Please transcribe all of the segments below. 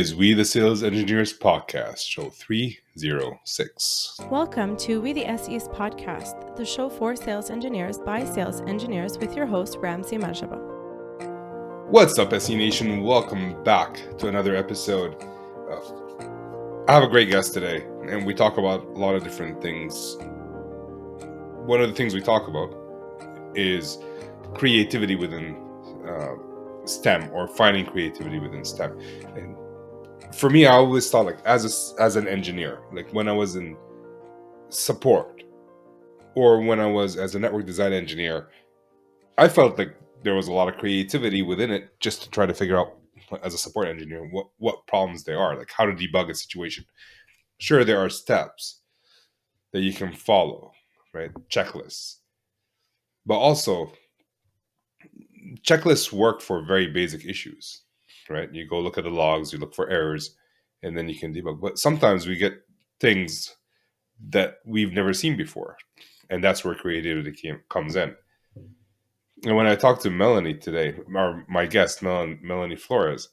Is We the Sales Engineers Podcast, show 306. Welcome to We the SEs podcast, the show for sales engineers by sales engineers with your host, Ramsey Majaba. What's up, SE Nation? Welcome back to another episode. I have a great guest today, and we talk about a lot of different things. One of the things we talk about is creativity within STEM, or finding creativity within STEM. And for me, I always thought, like, as an engineer, like when I was in support or when I was as a network design engineer, I felt like there was a lot of creativity within it just to try to figure out, as a support engineer, what problems there are, like how to debug a situation. Sure, there are steps that you can follow, right? Checklists. But also, checklists work for very basic issues, right? You go look at the logs, you look for errors, and then you can debug. But sometimes we get things that we've never seen before, and that's where creativity comes in. And when I talked to Melanie today, or my guest, Melanie Flores,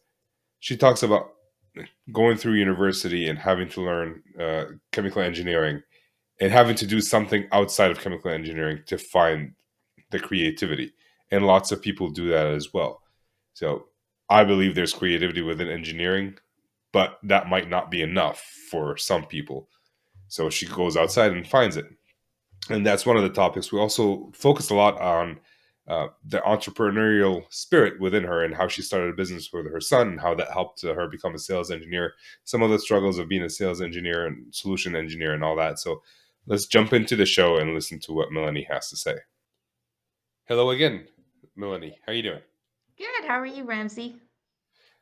she talks about going through university and having to learn chemical engineering and having to do something outside of chemical engineering to find the creativity. And lots of people do that as well. So I believe there's creativity within engineering, but that might not be enough for some people. So she goes outside and finds it. And that's one of the topics. We also focused a lot on the entrepreneurial spirit within her and how she started a business with her son and how that helped her become a sales engineer, some of the struggles of being a sales engineer and solution engineer and all that. So let's jump into the show and listen to what Melanie has to say. Hello again, Melanie. How are you doing? Good. How are you, Ramsey?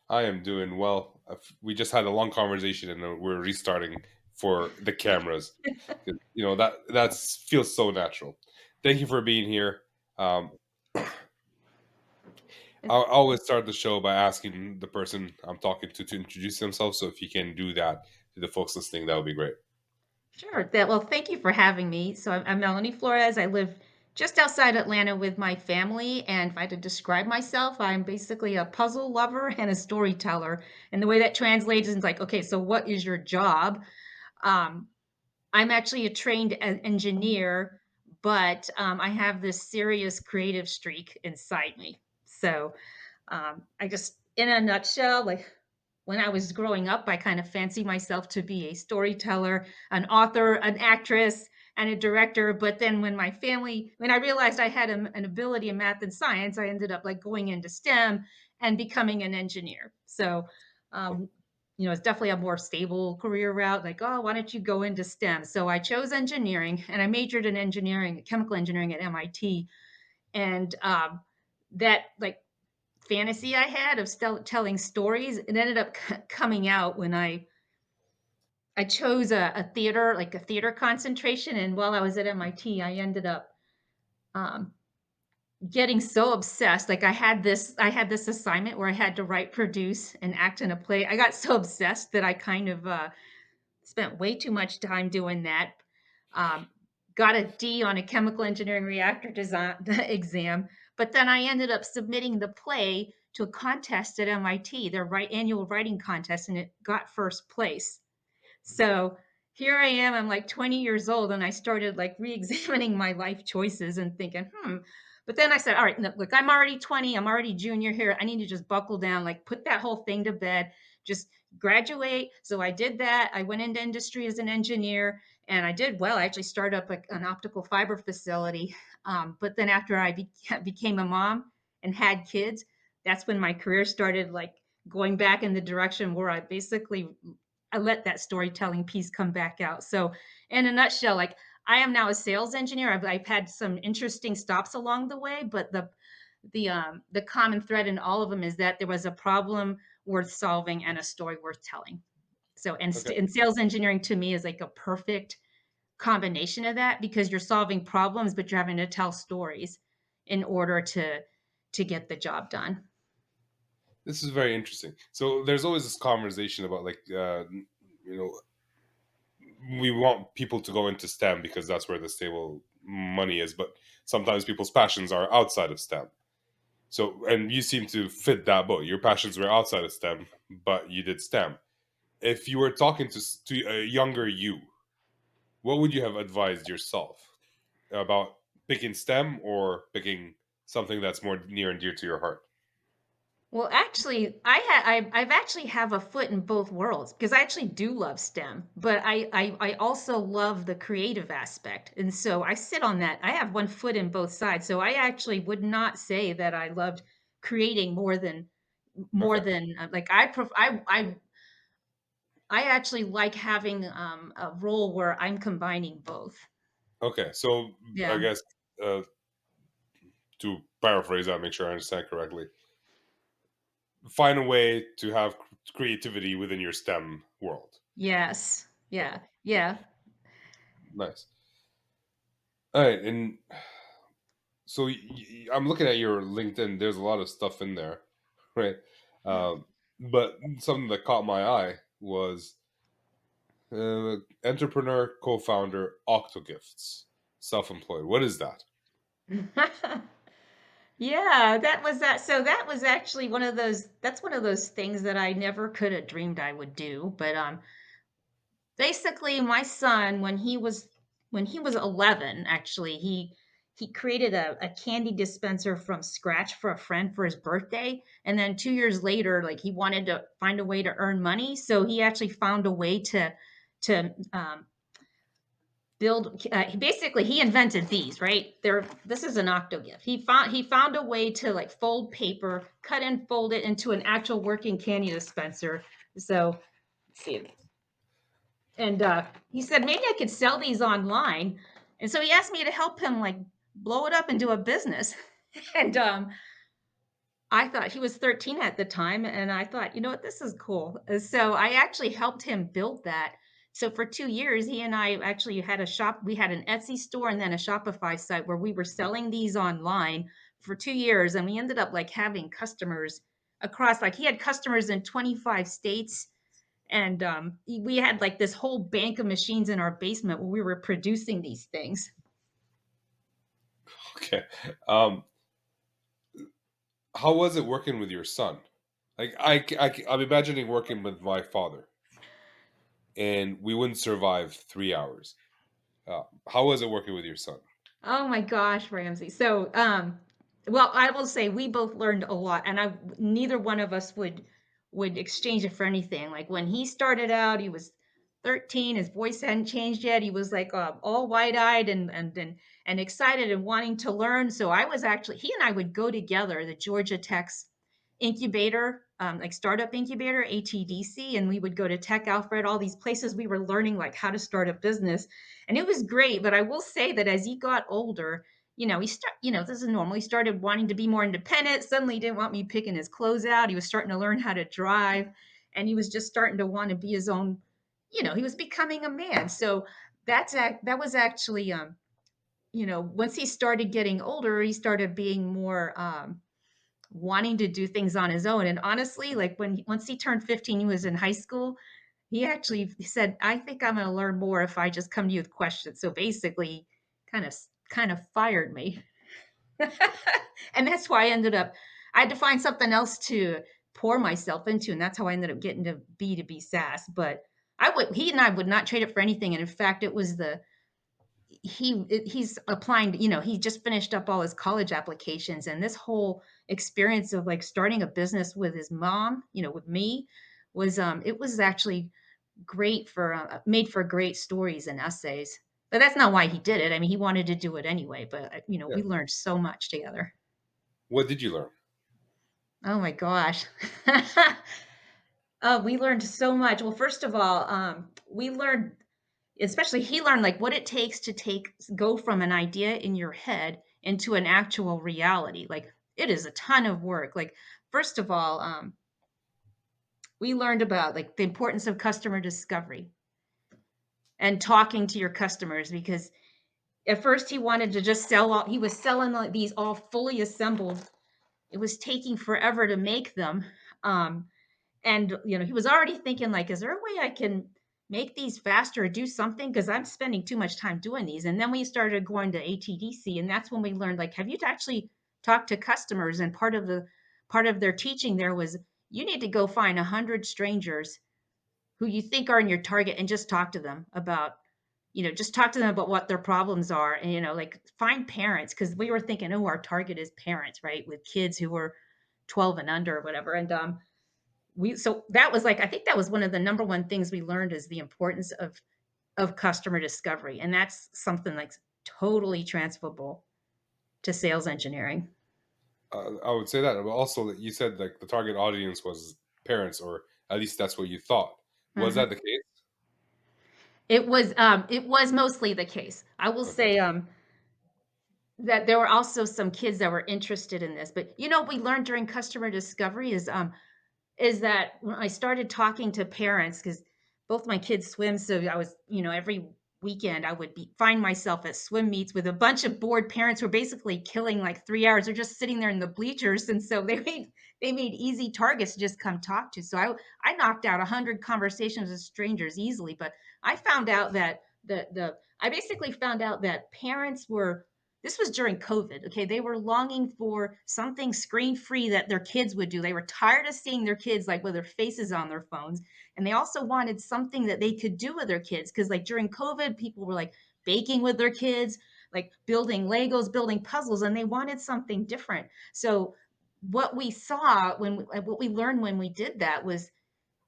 I am doing well. We just had a long conversation and we're restarting for the cameras. That feels so natural. Thank you for being here. Um, I'll always start the show by asking the person I'm talking to introduce themselves. So if you can do that to the folks listening, that would be great. Sure. Well, thank you for having me. So I'm Melanie Flores. I live just outside Atlanta with my family. And if I had to describe myself, I'm basically a puzzle lover and a storyteller. And the way that translates is like, okay, so what is your job? Um, I'm actually a trained engineer, but I have this serious creative streak inside me. So I just, in a nutshell, like when I was growing up, I kind of fancied myself to be a storyteller, an author, an actress, and a director. But then when I realized I had an ability in math and science, I ended up like going into STEM and becoming an engineer. So, um, it's definitely a more stable career route. Like, oh, why don't you go into STEM? So I chose engineering and I majored in engineering, chemical engineering at MIT. And that like fantasy I had of telling stories, it ended up coming out when I chose a theater, like a theater concentration. And while I was at MIT, I ended up um, getting so obsessed. Like I had this assignment where I had to write, produce, and act in a play. I got so obsessed that I kind of spent way too much time doing that. Um, got a D on a chemical engineering reactor design exam, but then I ended up submitting the play to a contest at MIT, their annual writing contest, and it got first place. So here I am, I'm like 20 years old, and I started like re-examining my life choices and thinking, But then I said, all right, look, I'm already 20, I'm already junior here. I need to just buckle down, like put that whole thing to bed, just graduate. So I did that. I went into industry as an engineer and I did well. I actually started up an optical fiber facility. But then after I became a mom and had kids, that's when my career started like going back in the direction where I let that storytelling piece come back out. So, in a nutshell, like I am now a sales engineer. I've had some interesting stops along the way, but the common thread in all of them is that there was a problem worth solving and a story worth telling. So, Okay. and sales engineering to me is like a perfect combination of that because you're solving problems, but you're having to tell stories in order to get the job done. This is very interesting. So there's always this conversation about, like, you know, we want people to go into STEM because that's where the stable money is, but sometimes people's passions are outside of STEM. So, and you seem to fit that boat. Your passions were outside of STEM, but you did STEM. If you were talking to a younger you, what would you have advised yourself about picking STEM or picking something that's more near and dear to your heart? Well, actually, I've actually have a foot in both worlds because I actually do love STEM, but I also love the creative aspect, and so I sit on that. I have one foot in both sides, so I actually would not say that I loved creating more Okay. than like I actually like having a role where I'm combining both. Okay. So I Yeah. guess uh, to paraphrase that, make sure I understand correctly, find a way to have creativity within your STEM world. Yes. Okay. Yeah. Yeah. Nice. All right. And so I'm looking at your LinkedIn. There's a lot of stuff in there, right? Um, but something that caught my eye was entrepreneur, co-founder, Octogifts, self-employed. What is that? Yeah, that was that. So that was actually one of those that's one of those things that I never could have dreamed I would do. But basically my son when he was 11, actually, he created a candy dispenser from scratch for a friend for his birthday. And then 2 years later, like he wanted to find a way to earn money. So he actually found a way to build basically he invented these, right there. This is an octogift. He found a way to like fold paper, cut and fold it into an actual working candy dispenser. So let's see, and he said maybe I could sell these online, and so he asked me to help him like blow it up and do a business. And I thought he was 13 at the time, and I thought, you know what, this is cool. So I actually helped him build that. So for 2 years, he and I actually had a shop. We had an Etsy store and then a Shopify site where we were selling these online for 2 years. And we ended up like having customers across, like he had customers in 25 states. And we had like this whole bank of machines in our basement where we were producing these things. Okay. Um, how was it working with your son? Like I'm imagining working with my father, and we wouldn't survive 3 hours. How was it working with your son? Oh my gosh, Ramsey. So, well, I will say we both learned a lot, and I neither one of us would exchange it for anything. Like when he started out, he was 13, his voice hadn't changed yet. He was like all wide-eyed and excited and wanting to learn. So I was actually he and I would go together, the Georgia Tech's incubator, like startup incubator, ATDC, and we would go to Tech Alfred, all these places we were learning like how to start a business, and it was great. But I will say that as he got older, this is normal. He started wanting to be more independent. Suddenly, he didn't want me picking his clothes out. He was starting to learn how to drive, and he was just starting to want to be his own. He was becoming a man. So that was actually, once he started getting older, he started being more wanting to do things on his own. And honestly, like once he turned 15, he was in high school. He actually said, "I think I'm going to learn more if I just come to you with questions." So basically, kind of fired me, and that's why I ended up. I had to find something else to pour myself into, and that's how I ended up getting to B2B SaaS. But he and I would not trade it for anything. And in fact, it was he's applying, he just finished up all his college applications, and this whole experience of like starting a business with his mom, with me, was it was actually great for made for great stories and essays. But that's not why he did it. I mean, he wanted to do it anyway, but Yeah. we learned so much together. What did you learn? Oh my gosh. We learned so much. Well, first of all, we learned, especially he learned like what it takes to go from an idea in your head into an actual reality. Like it is a ton of work. Like first of all, we learned about like the importance of customer discovery and talking to your customers, because at first he wanted to just sell all he was selling like these all fully assembled. It was taking forever to make them. And he was already thinking like, is there a way I can make these faster or do something, because I'm spending too much time doing these. And then we started going to ATDC, and that's when we learned like, have you actually talk to customers, and part of their teaching there was you need to go find 100 strangers who you think are in your target and just talk to them about, just talk to them about what their problems are. And, like find parents, because we were thinking, oh, our target is parents, right? With kids who were 12 and under or whatever. And so that was like, I think that was one of the number one things we learned is the importance of customer discovery. And that's something like totally transferable to sales engineering. I would say that, but also that you said like the target audience was parents, or at least that's what you thought. Was that Mhm. the case? It was mostly the case. I will Okay. say that there were also some kids that were interested in this. But we learned during customer discovery is that when I started talking to parents, because both my kids swim, so I was, every weekend I would find myself at swim meets with a bunch of bored parents who were basically killing like 3 hours. They're just sitting there in the bleachers, and so they made easy targets to just come talk to. So I knocked out 100 conversations with strangers easily. But I found out that the I basically found out that parents were. This was during COVID. Okay. They were longing for something screen free that their kids would do. They were tired of seeing their kids like with their faces on their phones. And they also wanted something that they could do with their kids. Cause like during COVID, people were like baking with their kids, like building Legos, building puzzles, and they wanted something different. So what we learned when we did that was,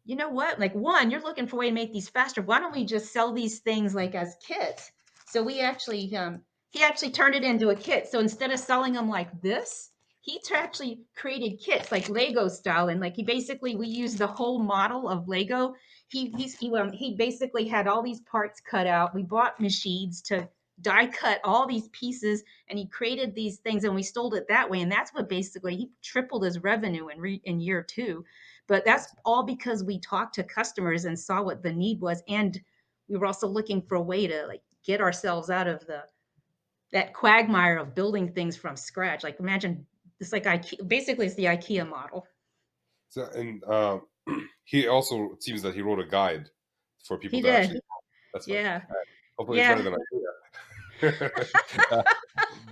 you know what? Like one, you're looking for a way to make these faster. Why don't we just sell these things like as kits? So he actually turned it into a kit. So instead of selling them like this, actually created kits like Lego style, and like we used the whole model of Lego. He basically had all these parts cut out. We bought machines to die cut all these pieces, and he created these things, and we sold it that way. And that's what basically he tripled his revenue in year two. But that's all because we talked to customers and saw what the need was, and we were also looking for a way to like get ourselves out of the that quagmire of building things from scratch. Like imagine it's like IKEA, basically it's the IKEA model. So, and he also, it seems that he wrote a guide for people He to actually. did. That's fun. Yeah. Hopefully, it's better Yeah. than I do.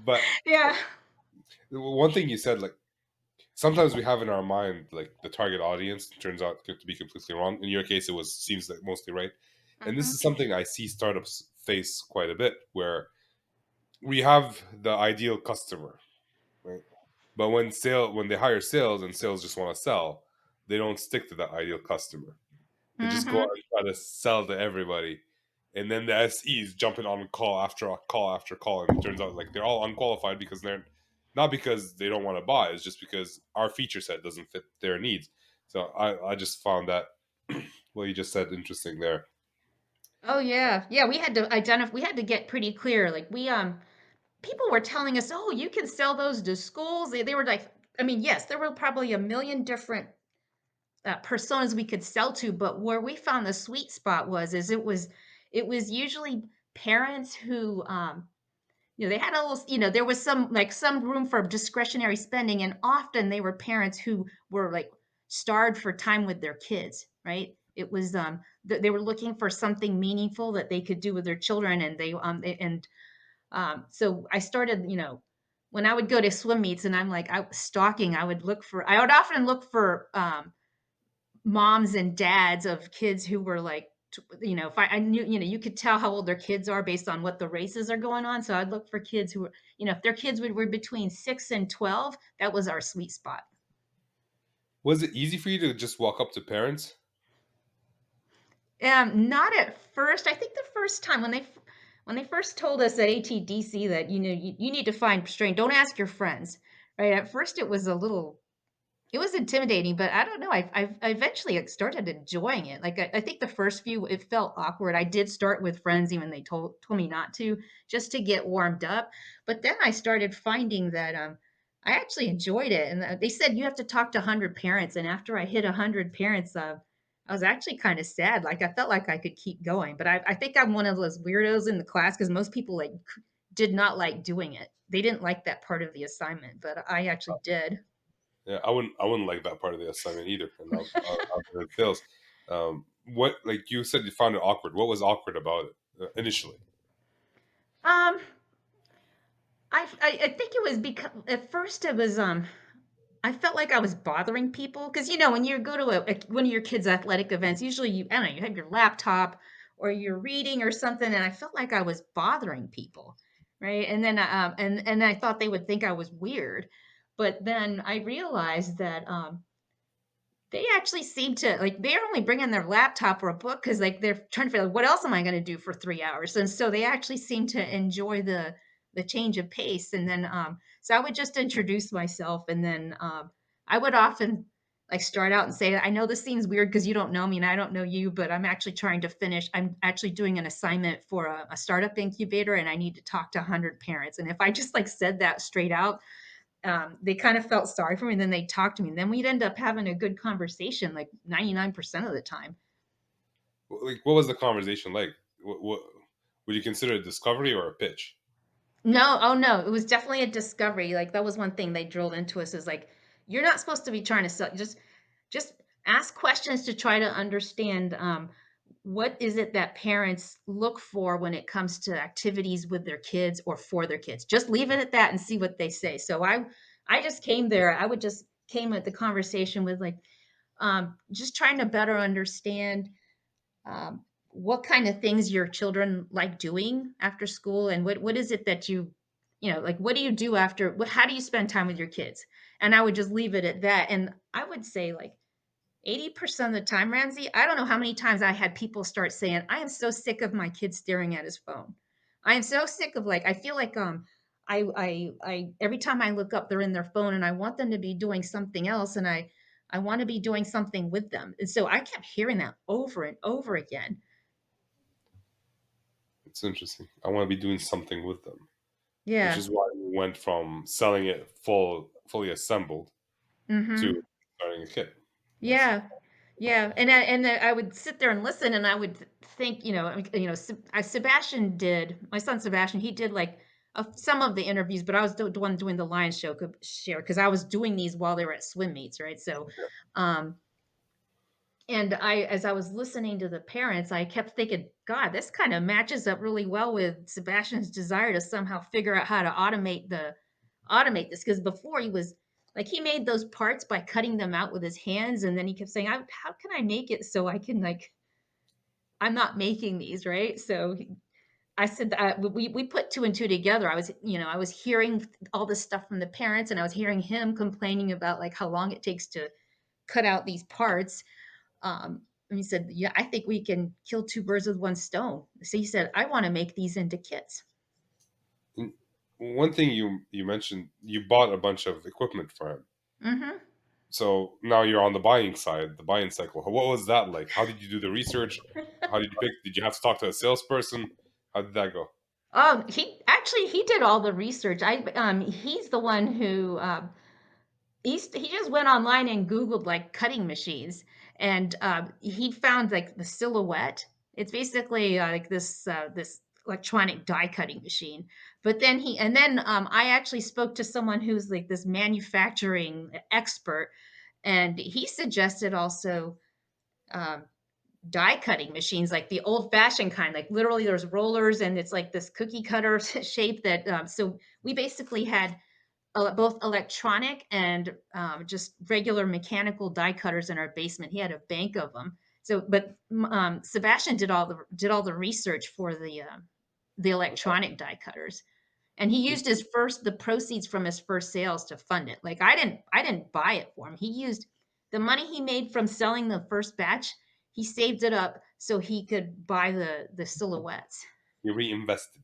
But Yeah. one thing you said, like sometimes we have in our mind like the target audience turns out to be completely wrong. In your case, it was seems like mostly right, and this Hmm. is something I see startups face quite a bit, where we have the ideal customer, right? But when they hire sales and sales just want to sell, they don't stick to that ideal customer. They just go out Hmm. and try to sell to everybody. And then the SEs jumping on call after call after call. And it turns out like they're all unqualified because they're not because they don't want to buy, it's just because our feature set doesn't fit their needs. So I just found that what you just said interesting there. Oh yeah. Yeah. We had to identify, we had to get pretty clear. Like people were telling us, oh, you can sell those to schools. They were like, I mean, yes, there were probably a million different personas we could sell to, but where we found the sweet spot it was usually parents who they had a little, there was some room for discretionary spending, and often they were parents who were like starved for time with their kids, right? It was they were looking for something meaningful that they could do with their children, and so I started, when I would go to swim meets and I'm like I was stalking, I would often look for moms and dads of kids who were like, if I knew, you could tell how old their kids are based on what the races are going on. So I'd look for kids who were, if their kids were between 6 and 12, that was our sweet spot. Was it easy for you to just walk up to parents? Not at first. I think the first time when they first told us at ATDC that you need to find strain, don't ask your friends, right? At first it was intimidating, but I don't know. I eventually like, started enjoying it. Like I think the first few, it felt awkward. I did start with friends, even they told me not to, just to get warmed up. But then I started finding that I actually enjoyed it. And they said you have to talk to 100 parents. And after I hit 100 parents, I was actually kind of sad. Like I felt like I could keep going, but I think I'm one of those weirdos in the class because most people like did not like doing it. They didn't like that part of the assignment, but I actually did. Yeah, I wouldn't like that part of the assignment either. And I'll do it sales. What, like you said, you found it awkward. What was awkward about it initially? Um, I think it was because at first it was I felt like I was bothering people because when you go to one of your kids' athletic events, usually you I don't know you have your laptop or you're reading or something, and I felt like I was bothering people, right? And then and I thought they would think I was weird, but then I realized that they actually seem to like they're only bringing their laptop or a book because like they're trying to figure out what else am I going to do for 3 hours, and so they actually seem to enjoy the change of pace. And then so I would just introduce myself, and then I would often like start out and say, I know this seems weird because you don't know me and I don't know you, but I'm actually trying to finish. I'm actually doing an assignment for a startup incubator, and I need to talk to 100 parents. And if I just like said that straight out, they kind of felt sorry for me and then they'd talk to me and then we'd end up having a good conversation like 99% of the time. Like, what was the conversation like? What would you consider a discovery or a pitch? No, oh no, it was definitely a discovery. Like that was one thing they drilled into us is like you're not supposed to be trying to sell. Just ask questions to try to understand what is it that parents look for when it comes to activities with their kids or for their kids. Just leave it at that and see what they say. So I just came there. I would just came at the conversation with like just trying to better understand what kind of things your children like doing after school and what is it that like what do you do after how do you spend time with your kids. And I would just leave it at that, and I would say like 80% of the time, Ramsey, I don't know how many times I had people start saying, I am so sick of my kid staring at his phone. I am so sick of like I feel like I every time I look up they're in their phone and I want them to be doing something else, and I want to be doing something with them. And so I kept hearing that over and over again. It's interesting. I want to be doing something with them, which Yeah. is why we went from selling it fully assembled to Mhm. starting a kit. That's Yeah. Yeah, and I would sit there and listen, and I would think, Sebastian did my son Sebastian, he did like some of the interviews, but I was the one doing the lion show share because I was doing these while they were at swim meets, right? So, um, and as I was listening to the parents, I kept thinking, God, this kind of matches up really well with Sebastian's desire to somehow figure out how to automate this. Because before he was like he made those parts by cutting them out with his hands, and then he kept saying, "How can I make it so I can like I'm not making these right?" So I said that we put two and two together. I was hearing all this stuff from the parents, and I was hearing him complaining about like how long it takes to cut out these parts. And he said, "Yeah, I think we can kill two birds with one stone." So he said, "I want to make these into kits." Mm, one thing you mentioned. You bought a bunch of equipment for him. Hmm. So now you're on the buying side, the buying cycle. What was that like? How did you do the research? How did you pick? Did you have to talk to a salesperson? How did that go? He did all the research. I He's the one who he just went online and Googled like cutting machines, and he found like the Silhouette. It's basically like this electronic die cutting machine. But then I actually spoke to someone who's like this manufacturing expert, and he suggested also um, die cutting machines, like the old fashioned kind. Like literally, there's rollers, and it's like this cookie cutter shape. That so we basically had both electronic and just regular mechanical die cutters in our basement. He had a bank of them. So, but Sebastian did all the research for the electronic die cutters, and he used the proceeds from his first sales to fund it. Like I didn't buy it for him. He used the money he made from selling the first batch. He saved it up so he could buy the silhouettes. You reinvested.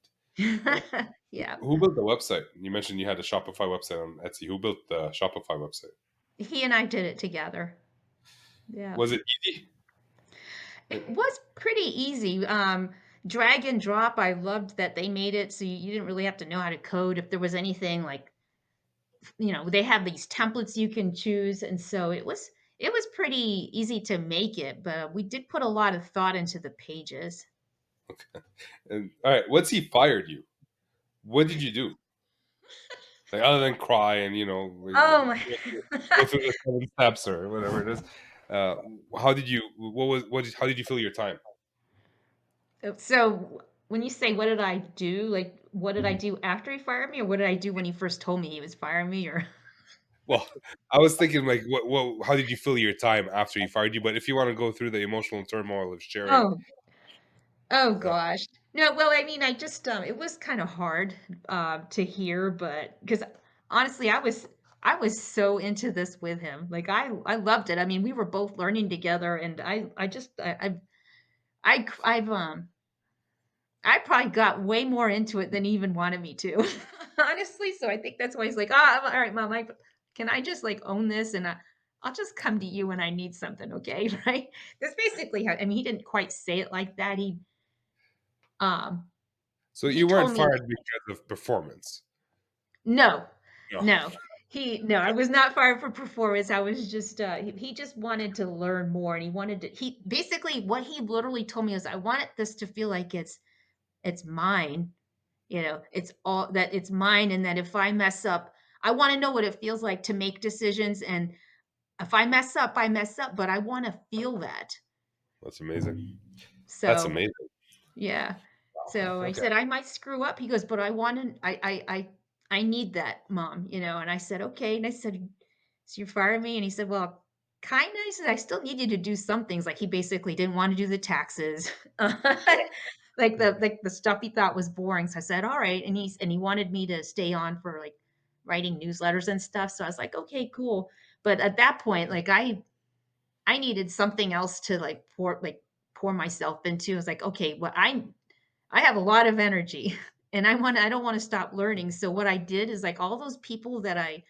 Yeah, Who built the website? You mentioned you had a Shopify website on Etsy. Who built the Shopify website? he and I did it together. Yeah. Was it easy? It was pretty easy. Drag and drop. I loved that they made it so you didn't really have to know how to code. If there was anything like, they have these templates you can choose, and so it was pretty easy to make it. But we did put a lot of thought into the pages. And all right, once he fired you, what did you do? Like other than cry and like, Oh my! go through the 7 steps or whatever it is. How did you? What was? What? How did you fill your time? So when you say what did I do, like what did I do after he fired me, or what did I do when he first told me he was firing me, or Well, I was thinking like, what? How did you feel your time after he fired you? But if you want to go through the emotional turmoil of sharing, oh, oh uh, gosh. No, well, I mean, I just it was kind of hard to hear, but because honestly, I was so into this with him. Like I loved it. I mean, we were both learning together, and I just I've I probably got way more into it than he even wanted me to, honestly. So I think that's why he's like, "Ah, all right, mom, can I just like own this and I'll just come to you when I need something, okay?" Right? That's basically how. I mean, he didn't quite say it like that. Um, so he you told weren't me, fired because of performance. no, No. no, no, I was not fired for performance. I was just, he just wanted to learn more, and he wanted to. He basically what he literally told me is, I wanted this to feel like it's mine. It's all that it's mine, and that if I mess up, I want to know what it feels like to make decisions. And if I mess up, I mess up, but I want to feel that. That's amazing. That's So, amazing. yeah. So I Okay. said, I might screw up. He goes, but I want to, I need that, mom, And I said, okay. And I said, so you fired me? And he said, well, kind of. He said, I still need you to do some things. Like he basically didn't want to do the taxes. Like the stuff he thought was boring. So I said, all right. And he wanted me to stay on for like writing newsletters and stuff. So I was like, okay, cool. But at that point, like I needed something else to pour myself into. I was like, okay, well, I have a lot of energy and I don't want to stop learning. So what I did is like all those people that I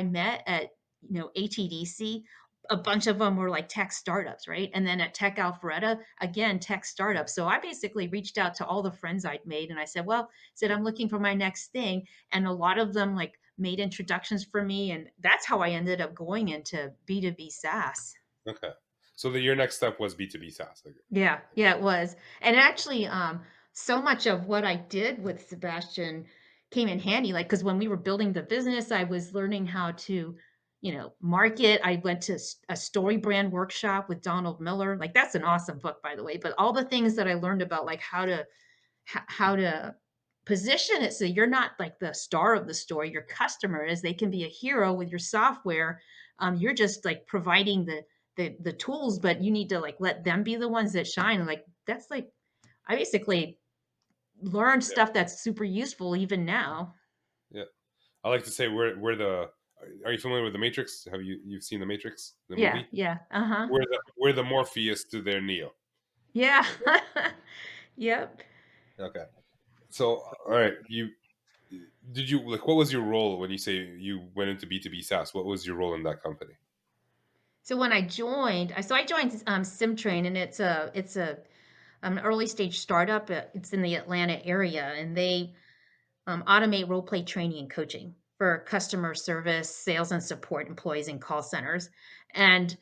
met at ATDC, a bunch of them were like tech startups, right? And then at Tech Alpharetta, again, tech startups. So I basically reached out to all the friends I'd made and I said, well, I'm looking for my next thing. And a lot of them like made introductions for me. And that's how I ended up going into B2B SaaS. Okay. So your next step was B2B SaaS. Okay. Yeah, yeah, it was. And actually, so much of what I did with Sebastian came in handy. Like, because when we were building the business, I was learning how to, market. I went to a story brand workshop with Donald Miller. Like, that's an awesome book, by the way. But all the things that I learned about, like how to position it so you're not like the star of the story. Your customer is. They can be a hero with your software. You're just like providing the tools, but you need to like let them be the ones that shine. And like that's like I basically learned Yeah. stuff that's super useful even now. Yeah. I like to say we're the. Are you familiar with the Matrix? Have you've seen the Matrix, the Yeah, movie? yeah, uh-huh. We're the Morpheus to their Neo. Yeah. Yep. Okay. So all right, did you like what was your role when you say you went into B2B SaaS? What was your role in that company? So when I joined SimTrain, and it's a an early stage startup. It's in the Atlanta area, and they automate role play training and coaching for customer service, sales, and support employees in call centers. And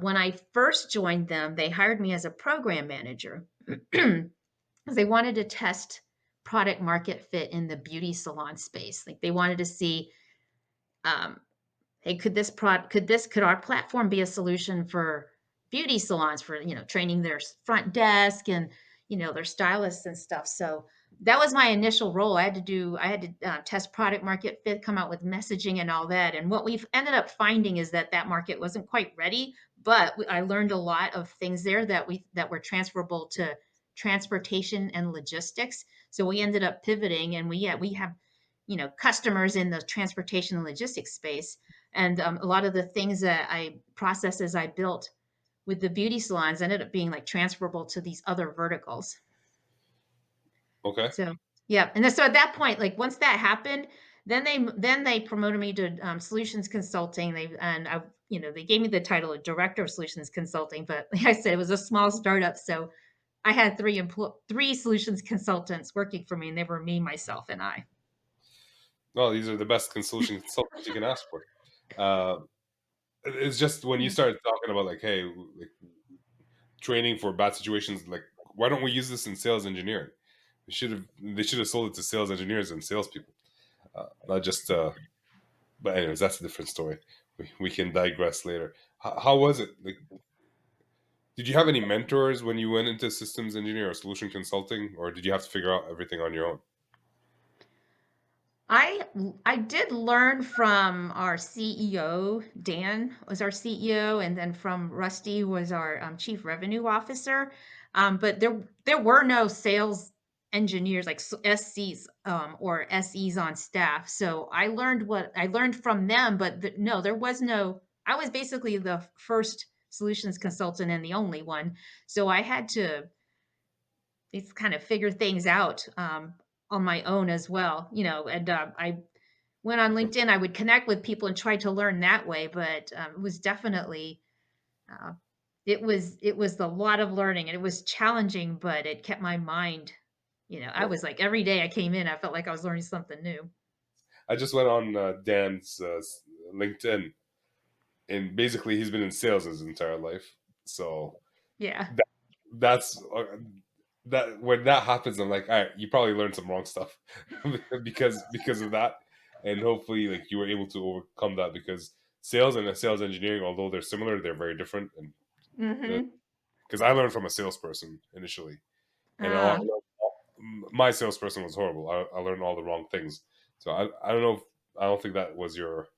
when I first joined them, they hired me as a program manager because they wanted to test product market fit in the beauty salon space. Like they wanted to see, um, hey, could our platform be a solution for beauty salons for training their front desk and their stylists and stuff. So that was my initial role. I had to test product market fit, come out with messaging and all that. And what we've ended up finding is that market wasn't quite ready, but I learned a lot of things there that were transferable to transportation and logistics. So we ended up pivoting, and we have customers in the transportation and logistics space. And a lot of the things that processes I built with the beauty salons ended up being like transferable to these other verticals. Okay. So yeah, and then, so at that point, like once that happened, then they promoted me to solutions consulting. They gave me the title of director of solutions consulting, but like I said, it was a small startup, so I had three solutions consultants working for me, and they were me, myself, and I. Well, these are the best solution consultants you can ask for. Uh, it's just when you Yeah. start talking about like, hey, like training for bad situations, like why don't we use this in sales engineering? They should have sold it to sales engineers and salespeople, not just. But anyways, that's a different story. We can digress later. How was it? Like, Did you have any mentors when you went into systems engineer or solution consulting, or did you have to figure out everything on your own? I I did learn from our CEO. Dan was our CEO, and then from Rusty was our chief revenue officer. But there were no sales engineers like SCs or SEs on staff. So I learned what I learned from them. But no, there was no. I was basically the first solutions consultant and the only one. So I had to it's kind of figure things out on my own as well. And I when on LinkedIn, I would connect with people and try to learn that way, but, it was definitely, uh, it was a lot of learning, and it was challenging, but it kept my mind I Well, was like every day I came in, I felt like I was learning something new. I just went on Dan's LinkedIn, and basically he's been in sales his entire life. So Yeah. that, that's that when that happens, I'm like, all right, you probably learned some wrong stuff because of that, and hopefully, like you were able to overcome that because sales and sales engineering, although they're similar, they're very different. And Mhm. because I learned from a salesperson initially, and Ah. my salesperson was horrible. I learned all the wrong things. So I don't know. I don't think that was your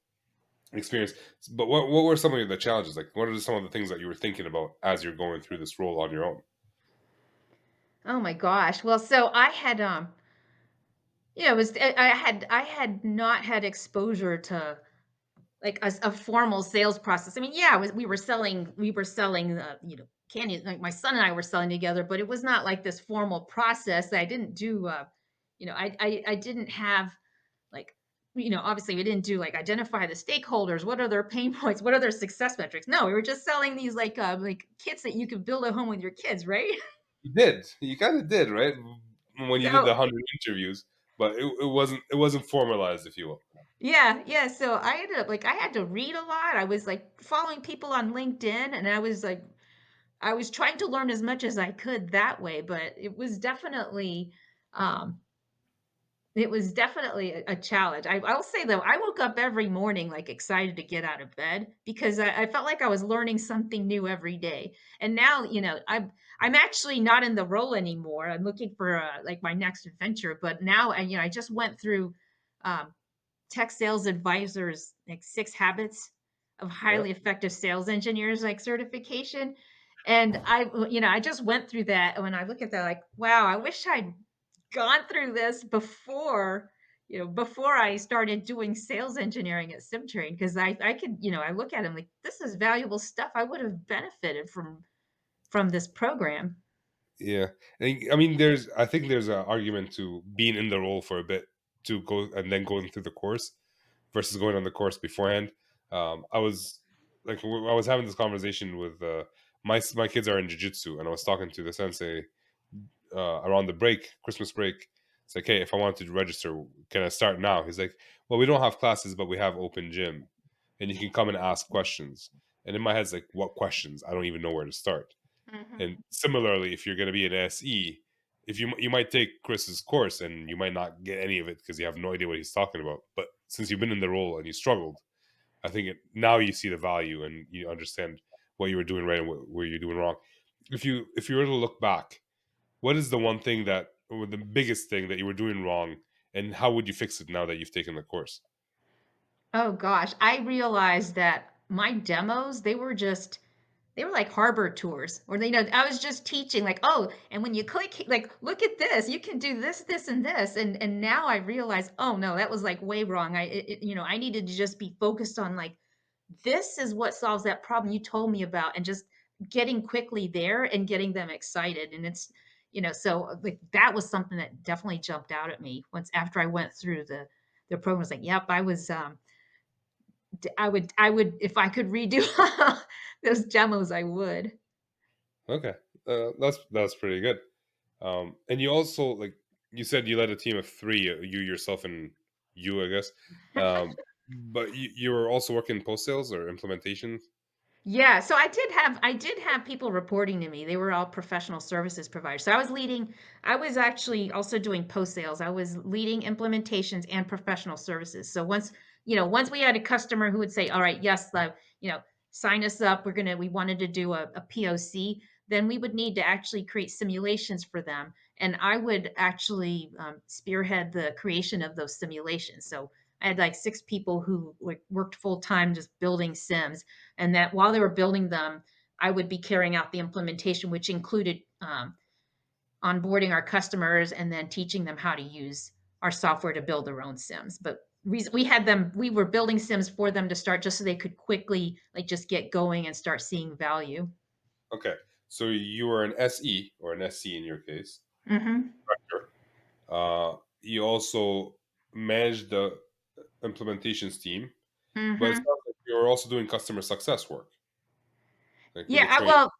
experience. But what were some of the challenges? Like, what are some of the things that you were thinking about as you're going through this role on your own? Oh my gosh. Well, so I had, it was I had not had exposure to like a formal sales process. I mean, yeah, we were selling candy. Like my son and I were selling together, but it was not like this formal process. I didn't do I didn't have like obviously we didn't do like identify the stakeholders, what are their pain points, what are their success metrics. No, we were just selling these like kits that you could build at home with your kids, right? You did. You kind of did, right? When you did the So 100 interviews, but it wasn't formalized, if you will. yeah, yeah. So I ended up like I had to read a lot. I was like following people on LinkedIn and I was trying to learn as much as I could that way, but um, it was definitely a challenge. I'll say though, I woke up every morning like excited to get out of bed because I felt like I was learning something new every day. And now, I'm actually not in the role anymore. I'm looking for like my next adventure. But now, I just went through um, Tech Sales Advisors like 6 Habits of Yeah, Highly Effective Sales Engineers like certification. And I just went through that. When I look at that, like, wow, I wish I'd gone through this before I started doing sales engineering at SimTrain because I could, I look at them like this is valuable stuff. I would have benefited from this program. yeah. I think there's an argument to being in the role for a bit to go and then going through the course versus going on the course beforehand. I was I was having this conversation with my kids are in jiu-jitsu, and I was talking to the sensei around the break, Christmas break. It's like, hey, if I wanted to register, can I start now? He's like, well, we don't have classes, but we have open gym, and you can come and ask questions. And in my head, it's like, what questions? I don't even know where to start. And Mhm. similarly, if you're going to be an SE, if you might take Chris's course and you might not get any of it because you have no idea what he's talking about. But since you've been in the role and you struggled, I think now you see the value and you understand what you were doing right and where you're doing wrong. If you were to look back, what is the one thing that, or the biggest thing that you were doing wrong, and how would you fix it now that you've taken the course? Oh gosh, I realized that my demos, they were like harbor tours or I was just teaching like, oh, and when you click like look at this, you can do this, this, and this. And now I realize, oh no, that was like way wrong. I needed to just be focused on like this is what solves that problem you told me about and just getting quickly there and getting them excited. And it's, so like that was something that definitely jumped out at me once after I went through the program. I was like, yep, I would if I could redo those demos, I would. Okay, that's pretty good. And you also, like you said, you led a team of three, you yourself and you, I guess. But you were also working post sales or implementation. Yeah, so I did have people reporting to me. They were all professional services providers. So I was actually also doing post sales. I was leading implementations and professional services. So once we had a customer who would say, "All right, yes, sign us up. We wanted to do a POC. Then we would need to actually create simulations for them. And I would actually spearhead the creation of those simulations. So I had like 6 people who like worked full time just building sims. And that while they were building them, I would be carrying out the implementation, which included onboarding our customers and then teaching them how to use our software to build their own sims. But we were building sims for them to start just so they could quickly like just get going and start seeing value. Okay. So you were an SE or an SC in your case. Mm-hmm. Sure. You also managed the implementations team, but it Mm-hmm. sounds like you're also doing customer success work, like with Yeah, the train. well,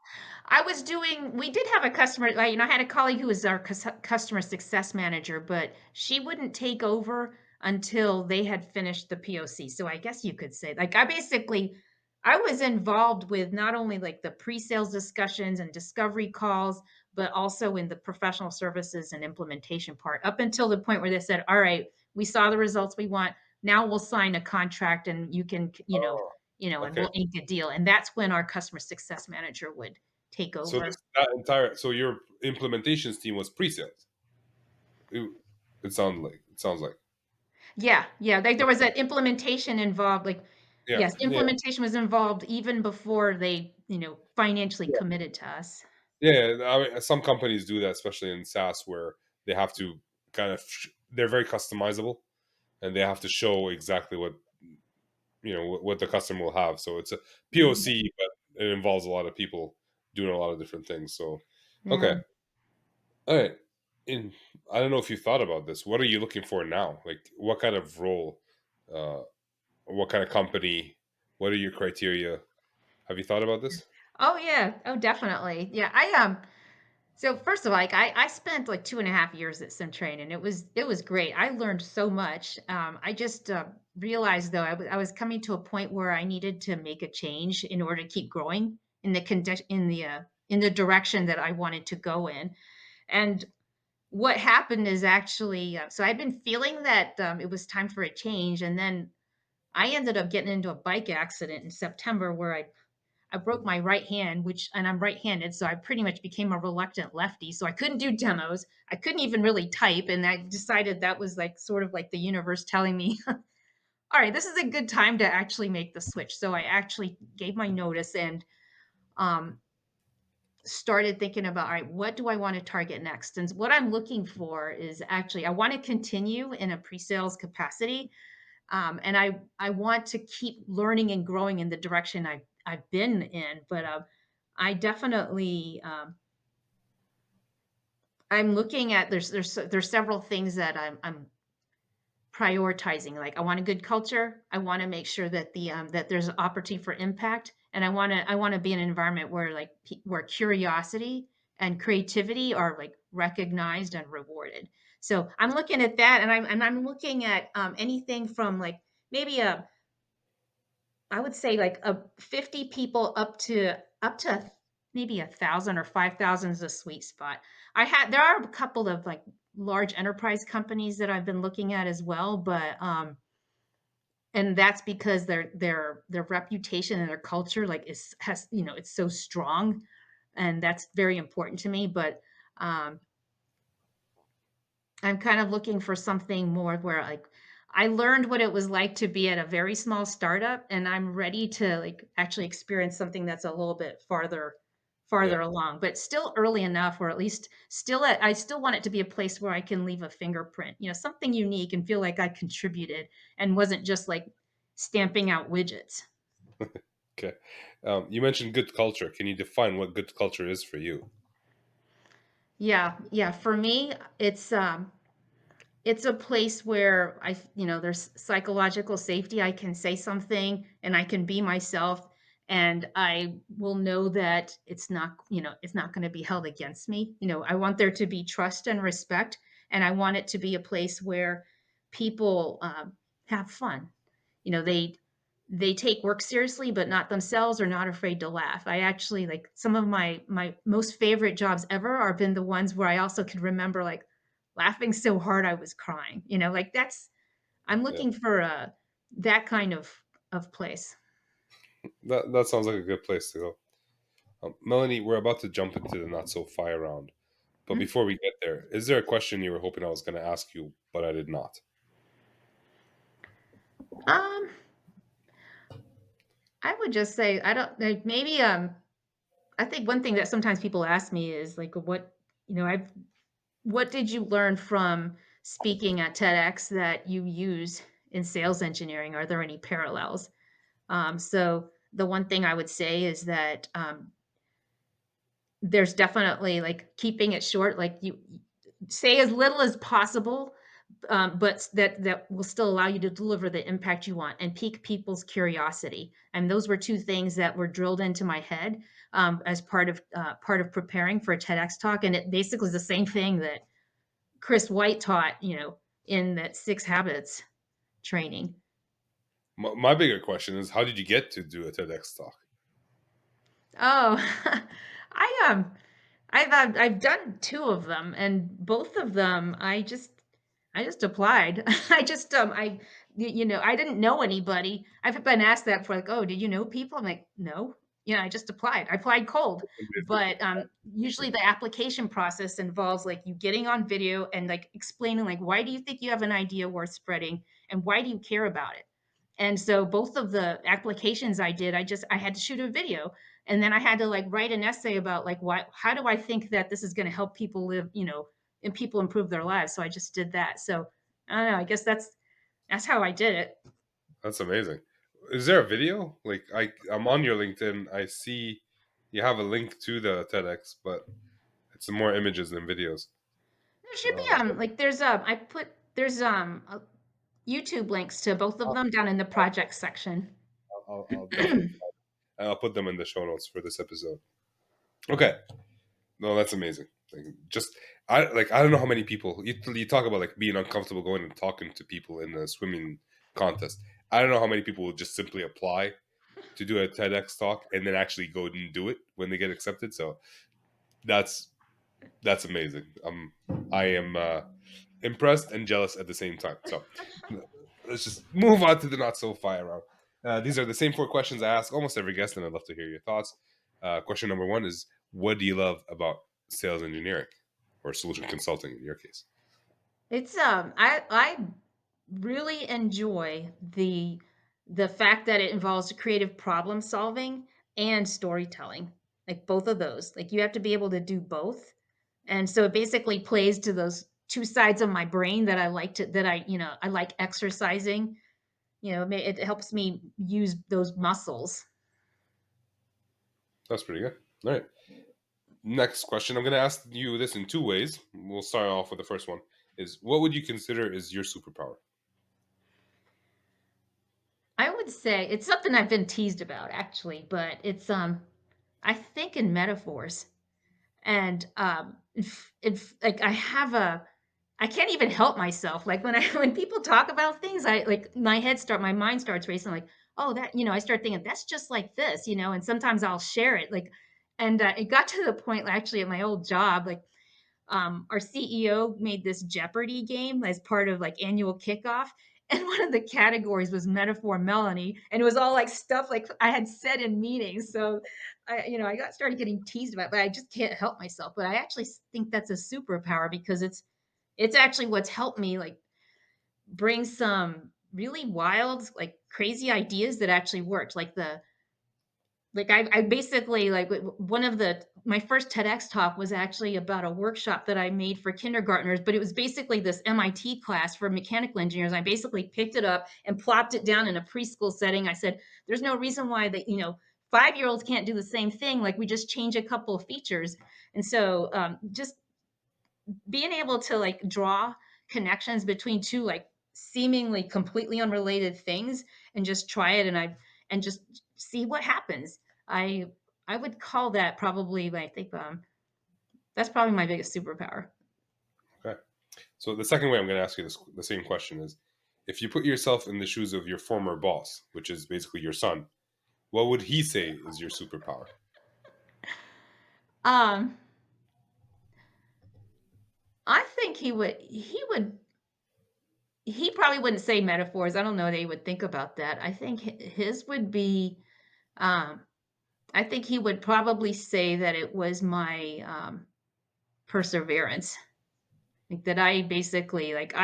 we did have a customer, like, I had a colleague who was our customer success manager, but she wouldn't take over until they had finished the POC. So I guess you could say, like, I was involved with not only like the pre-sales discussions and discovery calls, but also in the professional services and implementation part up until the point where they said, all right, we saw the results we want. Now we'll sign a contract and you can, Oh, and okay. we'll ink a deal. And that's when our customer success manager would take So over. so your implementations team was pre-sales. It, it sounds like. Yeah, yeah. Like there was an implementation involved. Like, Yeah, yes, yeah, implementation was involved even before they, financially yeah. committed to us. Yeah, I mean, some companies do that, especially in SaaS, where they have to kind of they're very customizable, and they have to show exactly what what the customer will have. So it's a Mhm. POC, but it involves a lot of people doing a lot of different things. So Yeah. okay, all right. In I don't know if you thought about this. What are you looking for now? Like, what kind of role? Uh, what kind of company? What are your criteria? Have you thought about this? Oh yeah. Oh, definitely. Yeah. So first of all, like I spent like 2.5 years at SimTrain, and it was great. I learned so much. I just realized though I was coming to a point where I needed to make a change in order to keep growing in the in the direction that I wanted to go in. And what happened is actually, so I'd been feeling that it was time for a change, and then I ended up getting into a bike accident in September where I broke my right hand, and I'm right-handed, so I pretty much became a reluctant lefty. So I couldn't do demos. I couldn't even really type, and I decided that was like sort of like the universe telling me, "All right, this is a good time to actually make the switch." So I actually gave my notice and um, started thinking about, all right, what do I want to target next? And what I'm looking for is actually I want to continue in a pre-sales capacity, and I want to keep learning and growing in the direction I've been in. But I definitely I'm looking at there's several things that I'm prioritizing. Like I want a good culture. I want to make sure that that there's opportunity for impact, and I want to be in an environment where like where curiosity and creativity are like recognized and rewarded. So I'm looking at that, and I'm looking at anything from like maybe a I would say like a 50 people up to maybe 1,000 or 5,000 is a sweet spot. There are a couple of like large enterprise companies that I've been looking at as well, but and that's because their reputation and their culture like is has it's so strong, and that's very important to me. But um I'm kind of looking for something more where like I learned what it was like to be at a very small startup, and I'm ready to like actually experience something that's a little bit Yeah. farther along, but still early enough, or at least I still want it to be a place where I can leave a fingerprint, something unique and feel like I contributed and wasn't just like stamping out widgets. Okay. You mentioned good culture. Can you define what good culture is for you? Yeah, yeah. For me, it's a place where there's psychological safety. I can say something and I can be myself, and I will know that it's not going to be held against me. I want there to be trust and respect, and I want it to be a place where people have fun. They take work seriously, but not themselves, or not afraid to laugh. I actually like some of my most favorite jobs ever are been the ones where I also could remember like laughing so hard I was crying. Like I'm Yeah. looking for that kind of place. That sounds like a good place to go. Melanie, we're about to jump into the not so fire round. But Mm. before we get there, is there a question you were hoping I was going to ask you, but I did not? Um, I would just say I don't like maybe I think one thing that sometimes people ask me is like what I've what did you learn from speaking at TEDx that you use in sales engineering? Are there any parallels? So the one thing I would say is that there's definitely like keeping it short, like you say as little as possible, but that will still allow you to deliver the impact you want and pique people's curiosity. And those were two things that were drilled into my head as part of preparing for a TEDx talk. And it basically is the same thing that Chris White taught, in that Six Habits training. My bigger question is, how did you get to do a TEDx talk? Oh, I I've done two of them, and both of them I just applied. I just I didn't know anybody. I've been asked that for like, oh, did you know people? I'm like, no. Yeah, I just applied. I applied cold, but usually the application process involves like you getting on video and like explaining like why do you think you have an idea worth spreading and why do you care about it. And so both of the applications I did, I had to shoot a video and then I had to like write an essay about like why how do I think that this is going to help people live, and people improve their lives. So I just did that. So I don't know. I guess that's how I did it. That's amazing. Is there a video? Like I'm on your LinkedIn. I see you have a link to the TEDx, but it's more images than videos. There should be But like I put there's YouTube links to both of I'll, them down in the project section. I'll definitely. And I'll put them in the show notes for this episode. Okay. No, that's amazing. Like, just I don't know how many people you talk about like being uncomfortable going and talking to people in a swimming contest. I don't know how many people will just simply apply to do a TEDx talk and then actually go and do it when they get accepted. So that's that's amazing. I am impressed and jealous at the same time. So let's just move on to the not so fire round. These are the same four questions I ask almost every guest, and I'd love to hear your thoughts. Question number one is, what do you love about sales engineering or solution consulting in your case? It's I really enjoy the fact that it involves creative problem solving and storytelling. Like both of those. Like you have to be able to do both. And so it basically plays to those two sides of my brain that I like to that I like exercising. It helps me use those muscles. That's pretty good. All right. Next question. I'm going to ask you this in two ways. We'll start off with the first one. Is what would you consider is your superpower? I would say it's something I've been teased about actually, but it's I think in metaphors. And if like I can't even help myself. Like when I when people talk about things, I like my mind starts racing. Like, oh, that I start thinking that's just like this, and sometimes I'll share it. Like, and it got to the point actually at my old job, like our CEO made this Jeopardy game as part of like annual kickoff. And one of the categories was metaphor Melanie, and it was all like stuff like I had said in meetings. So, I got started getting teased about, it, but I just can't help myself. But I actually think that's a superpower because it's actually what's helped me like bring some really wild, like crazy ideas that actually worked. I basically like one of the my first TEDx talk was actually about a workshop that I made for kindergartners, but it was basically this MIT class for mechanical engineers. I basically picked it up and plopped it down in a preschool setting. I said, "There's no reason why that 5-year-olds can't do the same thing. Like we just change a couple of features." And so, just being able to like draw connections between two like seemingly completely unrelated things and just try it and just see what happens. I i would call that probably I think that's probably my biggest superpower. Okay. So the second way I'm going to ask you the same question is, if you put yourself in the shoes of your former boss, which is basically your son, what would he say is your superpower? um I think he probably wouldn't say metaphors. I don't know that he would think about that. I think his would be Um, I think he would probably say that it was my perseverance, like that I basically like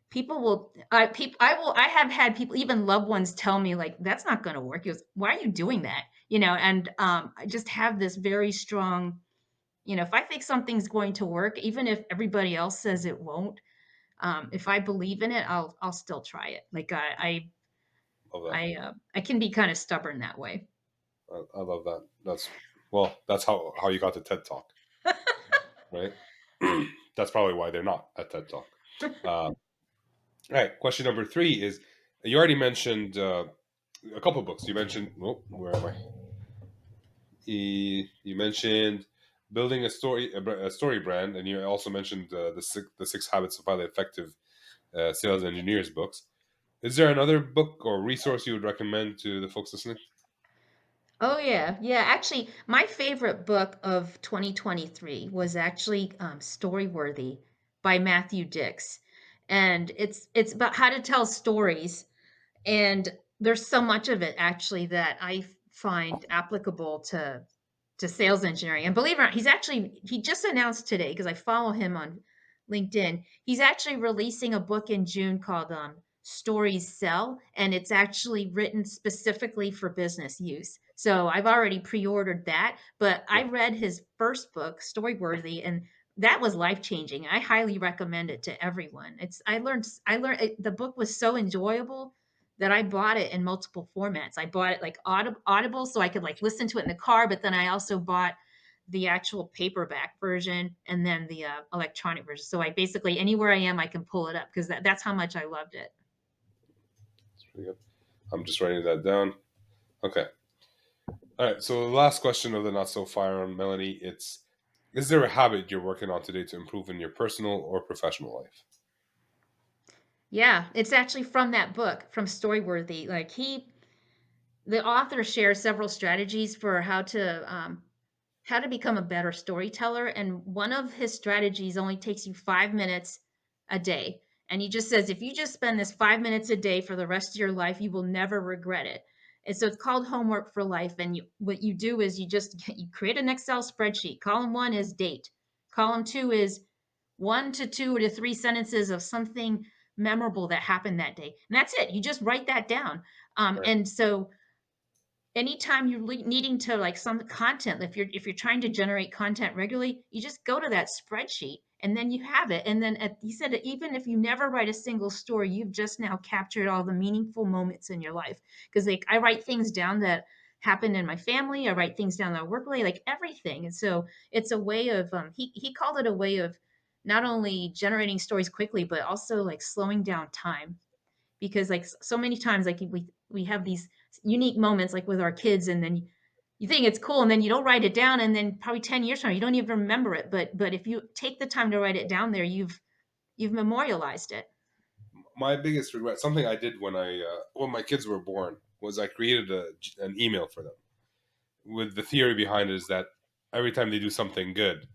people will people I will I have had people, even loved ones, tell me like that's not going to work. He goes, why are you doing that? And I just have this very strong, if I think something's going to work, even if everybody else says it won't, if I believe in it, I'll still try it. Like Love that. I can be kind of stubborn that way. I love that. That's how you got the TED Talk, right? That's probably why they're not at TED Talk. All right. Question number three is: you already mentioned a couple books. You mentioned, oh, where am I? You mentioned building a story brand, and you also mentioned the six habits of highly effective sales engineers books. Is there another book or resource you would recommend to the folks listening? Oh yeah, yeah. Actually, my favorite book of 2023 was actually Storyworthy by Matthew Dix, and it's about how to tell stories. And there's so much of it actually that I find applicable to sales engineering. And believe it or not, he just announced today, because I follow him on LinkedIn. He's actually releasing a book in June called Stories Sell, and it's actually written specifically for business use. So I've already pre-ordered that, but I Yeah. read his first book, Storyworthy, and that was life-changing. I highly recommend it to everyone. The book was so enjoyable that I bought it in multiple formats. I bought it like Audible so I could like listen to it in the car, but then I also bought the actual paperback version and then the electronic version. So I basically, anywhere I am, I can pull it up because that's how much I loved it. It's pretty good. I'm just writing that down. Okay. All right. So the last question of the not so fire, Melanie, it's: is there a habit you're working on today to improve in your personal or professional life? Yeah, it's actually from that book, from Storyworthy. The author shares several strategies for how to become a better storyteller. And one of his strategies only takes you 5 minutes a day. And he just says, if you just spend this 5 minutes a day for the rest of your life, you will never regret it. And so it's called homework for life. And what you do is you create an Excel spreadsheet. Column one is date. Column two is 1 to 2 to 3 sentences of something memorable that happened that day. And that's it. You just write that down. Right. And so anytime you're needing to like some content, if you're trying to generate content regularly, you just go to that spreadsheet and then you have it. And then he said that even if you never write a single story, you've just now captured all the meaningful moments in your life. Because like I write things down that happened in my family, I write things down that I work with, like everything. And so it's a way of he called it a way of not only generating stories quickly but also like slowing down time. Because like so many times like we have these unique moments like with our kids, and then you think it's cool and then you don't write it down, and then probably 10 years from now you don't even remember it, but if you take the time to write it down there, you've memorialized it. My biggest regret, something I did when my kids were born, was I created an email for them with the theory behind it is that every time they do something good,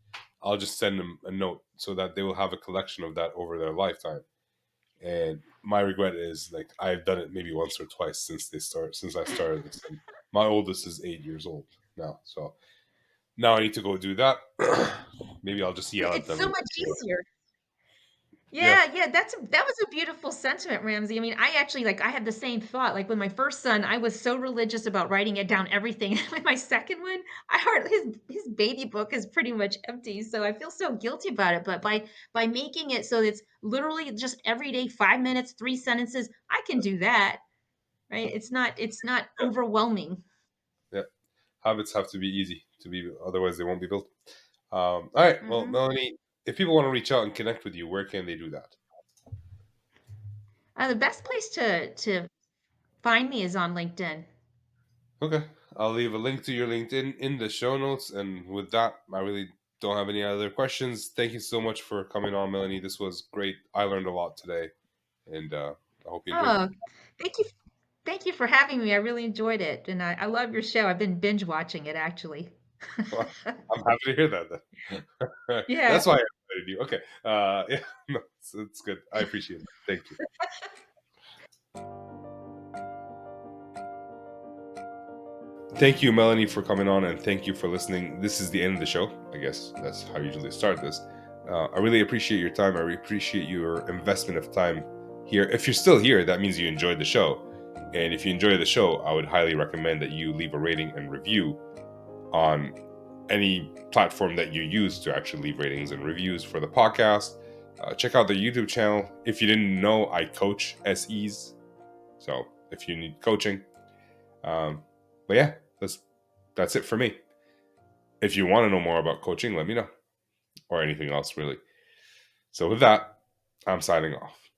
I'll just send them a note so that they will have a collection of that over their lifetime. And my regret is like I've done it maybe once or twice since I started this. And my oldest is 8 years old now, so now I need to go do that. Maybe I'll just yell at It's them so and much say, easier. yeah. Yeah, yeah, that was a beautiful sentiment, Ramsey. I mean, I actually like I had the same thought. Like with my first son, I was so religious about writing it down everything. With my second one, I heard his baby book is pretty much empty, so I feel so guilty about it. But by making it so it's literally just every day, 5 minutes, 3 sentences, I can do that, right? It's not overwhelming. Yeah, habits have to be easy to be, otherwise they won't be built. All right, well, Hmm. Melanie, if people want to reach out and connect with you, where can they do that? The best place to find me is on LinkedIn. Okay, I'll leave a link to your LinkedIn in the show notes. And with that, I really don't have any other questions. Thank you so much for coming on, Melanie. This was great. I learned a lot today, and I hope you enjoyed Oh, thank you. Thank you for having me. I really enjoyed it. And I love your show. I've been binge watching it actually. it. I'm happy to hear that. Then. Yeah. That's why I invited you. Okay, yeah, no, it's good. I appreciate it. Thank you. Thank you, Melanie, for coming on, and thank you for listening. This is the end of the show. I guess that's how I usually start this. I really appreciate your time. I really appreciate your investment of time here. If you're still here, that means you enjoyed the show. And if you enjoy the show, I would highly recommend that you leave a rating and review on any platform that you use to actually leave ratings and reviews for the podcast. Check out the YouTube channel. If you didn't know, I coach SEs. So if you need coaching, but yeah, that's it for me. If you want to know more about coaching, let me know, or anything else really. So with that, I'm signing off.